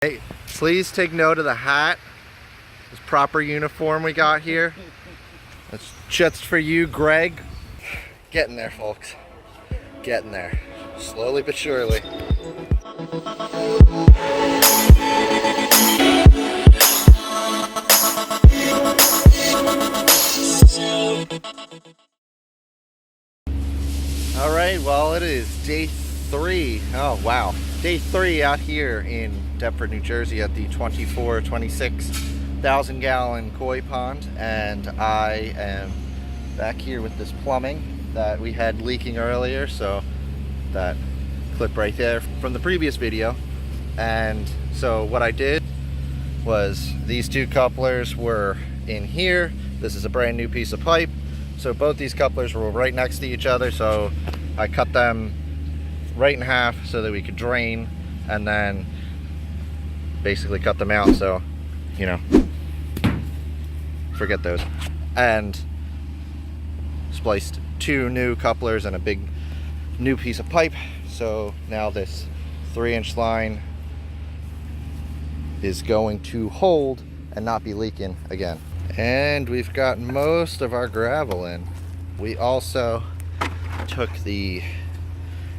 Hey, please take note of the hat. This proper uniform we got here. That's just for you, Greg. Getting there, folks. Getting there. Slowly but surely. All right, well, it is day 3. Oh, wow. Day 3 out here in Deptford, New Jersey at the 26,000 gallon koi pond. And I am back here with this plumbing that we had leaking earlier. So that clip right there from the previous video. And so what I did was these two couplers were in here. This is a brand new piece of pipe. So both these couplers were right next to each other, so I cut them right in half so that we could drain, and then basically cut them out, so, you know, forget those. And spliced 2 new couplers and a big new piece of pipe. So now this 3-inch line is going to hold and not be leaking again. And we've got most of our gravel in. We also took you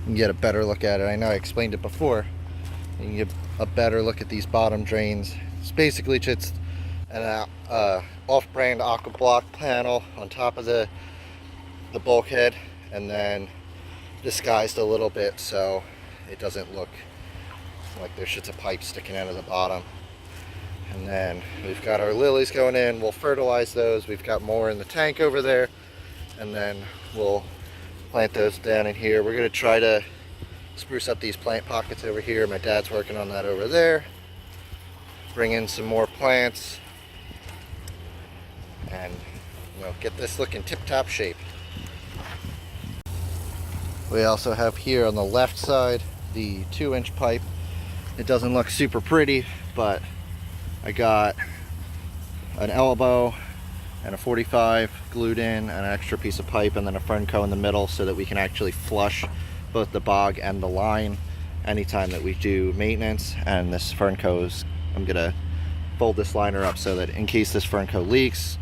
can get a better look at it. I know I explained it before. You can get a better look at these bottom drains. It's basically just an off-brand aqua block panel on top of the bulkhead, and then disguised a little bit so it doesn't look like there's just a pipe sticking out of the bottom. And then we've got our lilies going in. We'll fertilize those. We've got more in the tank over there, and then we'll plant those down in here. We're going to try to spruce up these plant pockets over here. My dad's working on that over there. Bring in some more plants and, you know, get this looking tip-top shape. We also have here on the left side the 2-inch pipe. It doesn't look super pretty, but I got an elbow and a 45 glued in, and an extra piece of pipe, and then a fernco in the middle so that we can actually flush both the bog and the line anytime that we do maintenance. And this fernco I'm gonna fold this liner up so that in case this fernco leaks,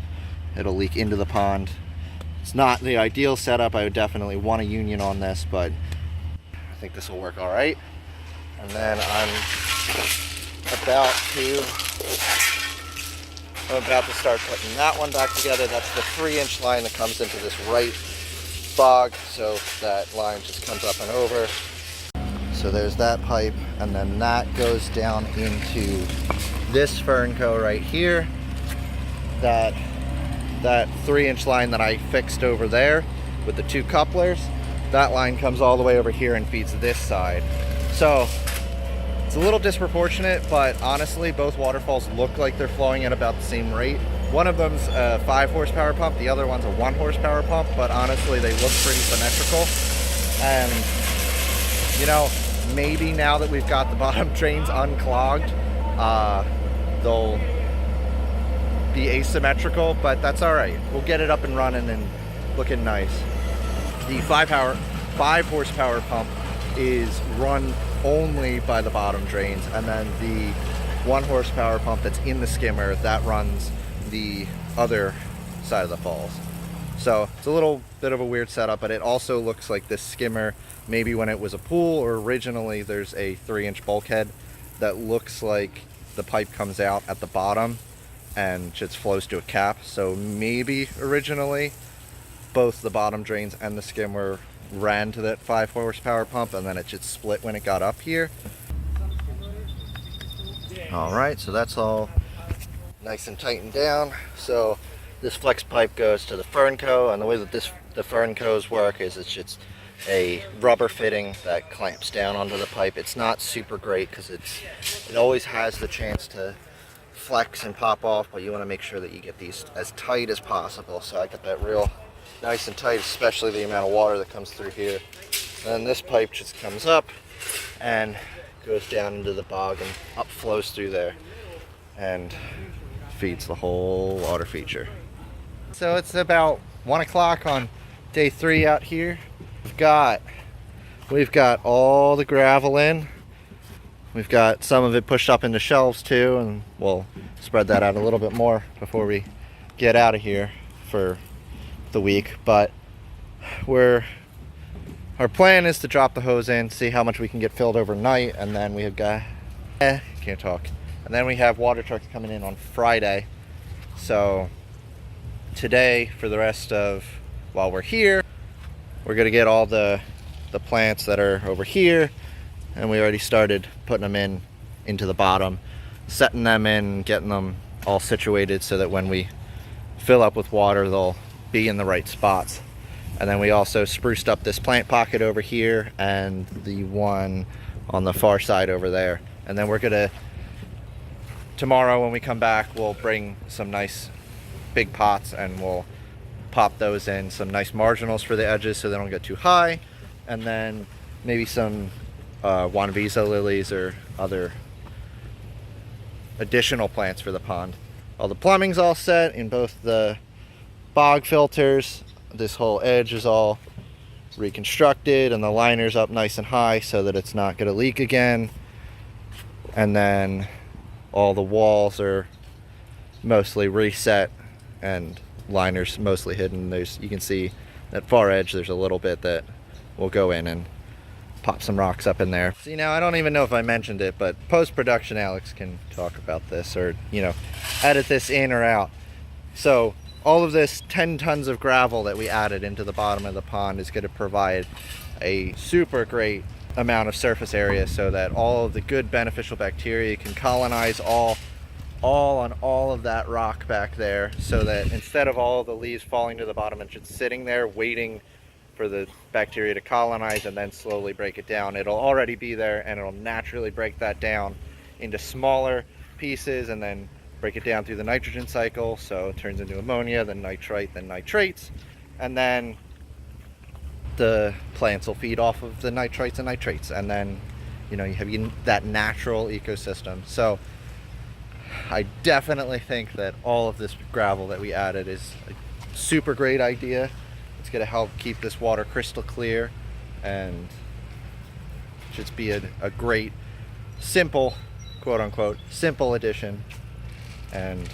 it'll leak into the pond. It's not the ideal setup. I would definitely want a union on this, but I think this will work all right. And then I'm about to start putting that one back together. That's the 3-inch line that comes into this right bog, so that line just comes up and over. So there's that pipe, and then that goes down into this fernco right here. That 3-inch line that I fixed over there with the 2 couplers, that line comes all the way over here and feeds this side. So it's a little disproportionate, but honestly both waterfalls look like they're flowing at about the same rate. One of them's a 5 horsepower pump, the other one's a 1 horsepower pump, but honestly they look pretty symmetrical. And, you know, maybe now that we've got the bottom drains unclogged, they'll be asymmetrical, but that's all right. We'll get it up and running and looking nice. The 5 horsepower pump is run only by the bottom drains, and then the 1 horsepower pump that's in the skimmer, that runs the other side of the falls. So it's a little bit of a weird setup, but it also looks like this skimmer, maybe when it was a pool or originally, there's a 3-inch bulkhead that looks like the pipe comes out at the bottom and just flows to a cap. So maybe originally both the bottom drains and the skimmer ran to that 5 horsepower pump, and then it just split when it got up here. All right, so that's all nice and tightened down. So this flex pipe goes to the fernco, and the way that the ferncos work is it's just a rubber fitting that clamps down onto the pipe. It's not super great because it always has the chance to flex and pop off, but you want to make sure that you get these as tight as possible. So I got that real nice and tight, especially the amount of water that comes through here. And then this pipe just comes up and goes down into the bog and up flows through there and feeds the whole water feature. So it's about 1 o'clock on day 3 out here. We've got all the gravel in. We've got some of it pushed up into shelves too, and we'll spread that out a little bit more before we get out of here for the week. But our plan is to drop the hose in, see how much we can get filled overnight, and then we have got can't talk. And then we have water trucks coming in on Friday. So today, for the rest of while we're here, we're gonna get all the plants that are over here, and we already started putting them into the bottom, setting them in, getting them all situated so that when we fill up with water, they'll be in the right spots. And then we also spruced up this plant pocket over here and the one on the far side over there. And then we're gonna, tomorrow when we come back, we'll bring some nice big pots and we'll pop those in, some nice marginals for the edges so they don't get too high. And then maybe some Landvista lilies or other additional plants for the pond. All the plumbing's all set in both the bog filters. This whole edge is all reconstructed and the liner's up nice and high so that it's not going to leak again. And then all the walls are mostly reset and liners mostly hidden. You can see that far edge, there's a little bit that we'll go in and pop some rocks up in there. See, now I don't even know if I mentioned it, but post-production Alex can talk about this, or edit this in or out. So all of this 10 tons of gravel that we added into the bottom of the pond is going to provide a super great amount of surface area so that all of the good beneficial bacteria can colonize all on all of that rock back there, so that instead of all the leaves falling to the bottom and just sitting there waiting for the bacteria to colonize and then slowly break it down, it'll already be there and it'll naturally break that down into smaller pieces and then break it down through the nitrogen cycle, so it turns into ammonia, then nitrite, then nitrates, and then the plants will feed off of the nitrites and nitrates, and then you have that natural ecosystem. So I definitely think that all of this gravel that we added is a super great idea. It's going to help keep this water crystal clear and just be a great, simple, quote unquote, simple addition, and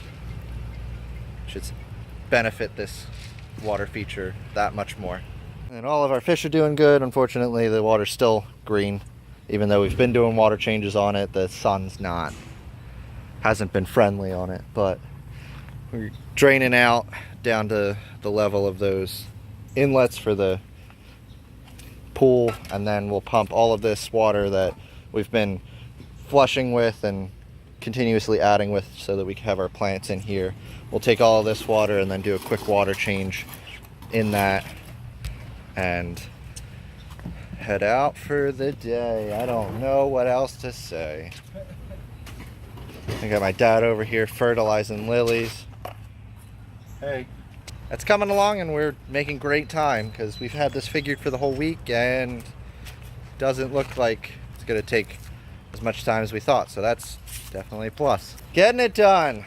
should benefit this water feature that much more. And all of our fish are doing good. Unfortunately, the water's still green. Even though we've been doing water changes on it, the sun's hasn't been friendly on it. But we're draining out down to the level of those inlets for the pool, and then we'll pump all of this water that we've been flushing with and continuously adding with so that we can have our plants in here. We'll take all of this water and then do a quick water change in that and head out for the day. I don't know what else to say. I got my dad over here fertilizing lilies. Hey. That's coming along and we're making great time because we've had this figured for the whole week and doesn't look like it's going to take as much time as we thought, so that's definitely a plus. Getting it done.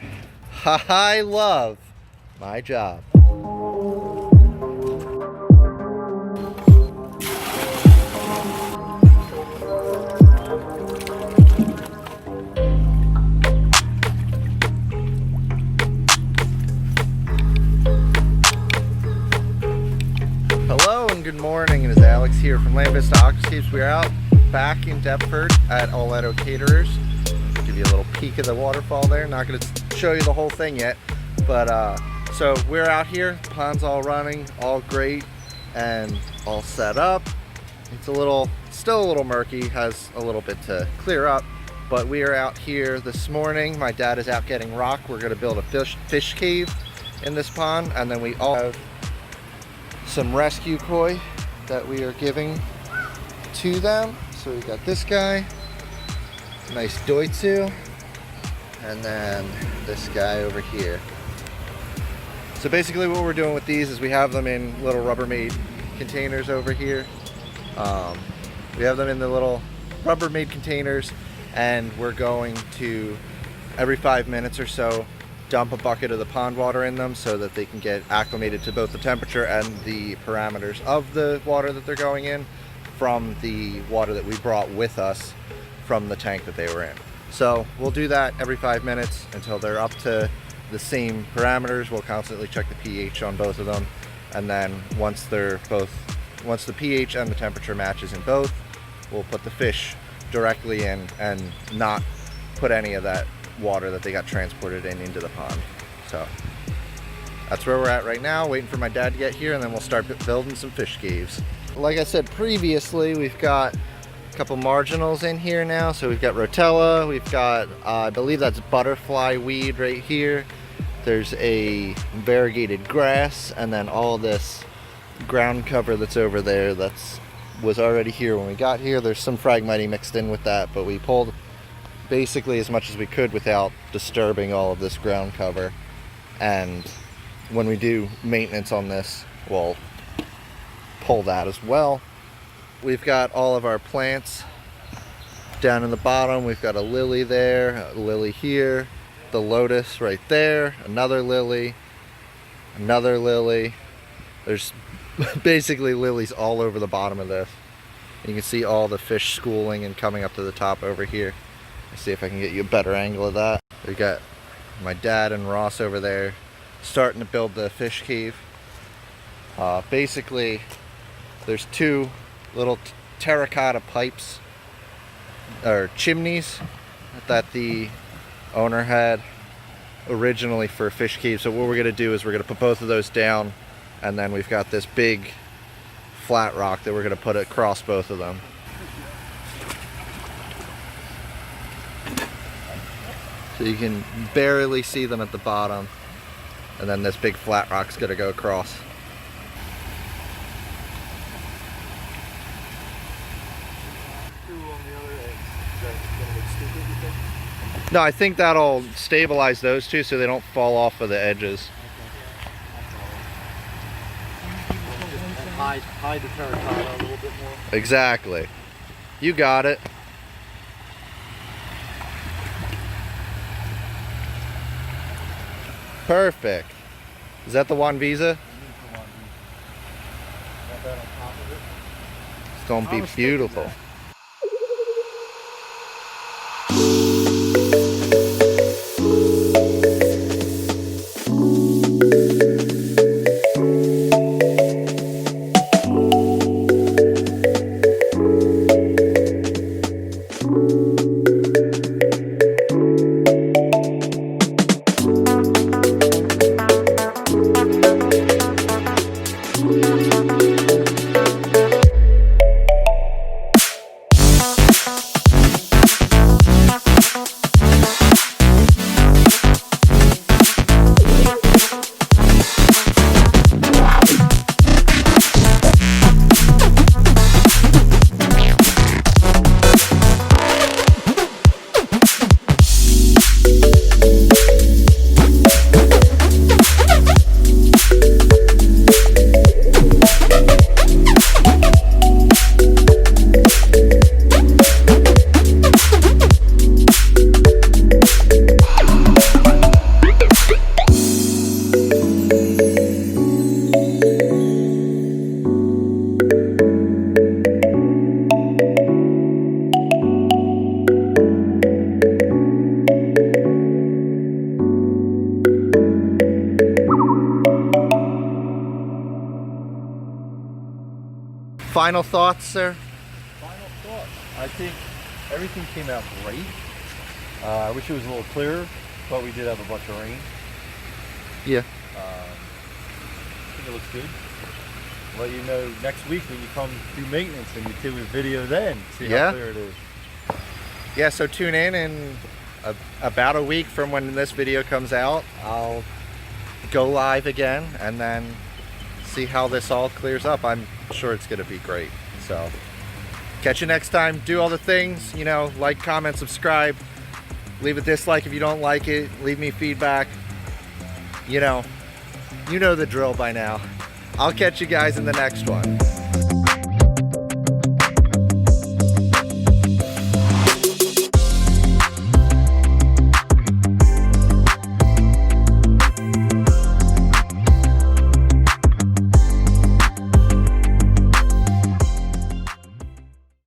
I love my job. Hello and good morning. It is Alex here from Landvista Aquascapes. We're out back in Deptford at Auletto Caterers. Give you a little peek of the waterfall there. Not going to show you the whole thing yet, but so we're out here. The pond's all running, all great, and all set up. It's still a little murky, has a little bit to clear up, but we are out here this morning. My dad is out getting rock. We're going to build a fish cave in this pond, and then we all have some rescue koi that we are giving to them. So we got this guy, nice doitsu, and then this guy over here. So basically what we're doing with these is we have them in little Rubbermaid containers over here. We have them in the little Rubbermaid containers, and we're going to, every 5 minutes or so, dump a bucket of the pond water in them so that they can get acclimated to both the temperature and the parameters of the water that they're going in from the water that we brought with us from the tank that they were in. So we'll do that every 5 minutes until they're up to the same parameters. We'll constantly check the pH on both of them, and then once the pH and the temperature matches in both, we'll put the fish directly in and not put any of that water that they got transported in into the pond. So that's where we're at right now, waiting for my dad to get here, and then we'll start building some fish caves. Like I said previously, we've got a couple marginals in here now. So we've got rotella, we've got, I believe that's butterfly weed right here. There's a variegated grass, and then all this ground cover that's over there was already here when we got here. There's some Phragmite mixed in with that, but we pulled basically as much as we could without disturbing all of this ground cover. And when we do maintenance on this, we'll pull that as well. We've got all of our plants down in the bottom. We've got a lily there, a lily here, the lotus right there, another lily, another lily. There's basically lilies all over the bottom of this. You can see all the fish schooling and coming up to the top over here. Let's see if I can get you a better angle of that. We got my dad and Ross over there starting to build the fish cave. Basically, there's two little terracotta pipes or chimneys that the owner had originally for a fish cave. So what we're gonna do is we're gonna put both of those down, and then we've got this big flat rock that we're gonna put across both of them. So you can barely see them at the bottom, and then this big flat rock's gonna go across. No, I think that'll stabilize those two so they don't fall off of the edges. And hide the terracotta a little bit more. Exactly. You got it. Perfect. Is that the Landvista? It's gonna be beautiful. Final thoughts, sir? Final thoughts. I think everything came out great. I wish it was a little clearer, but we did have a bunch of rain. Yeah. I think it looks good. I'll let you know next week when you come do maintenance and you do a video then. See how clear it is. Yeah, so tune in about a week from when this video comes out. I'll go live again and then see how this all clears up. I'm sure it's gonna be great. So catch you next time. Do all the things, you know, like, comment, subscribe, leave a dislike if you don't like it, leave me feedback. You know the drill by now. I'll catch you guys in the next one.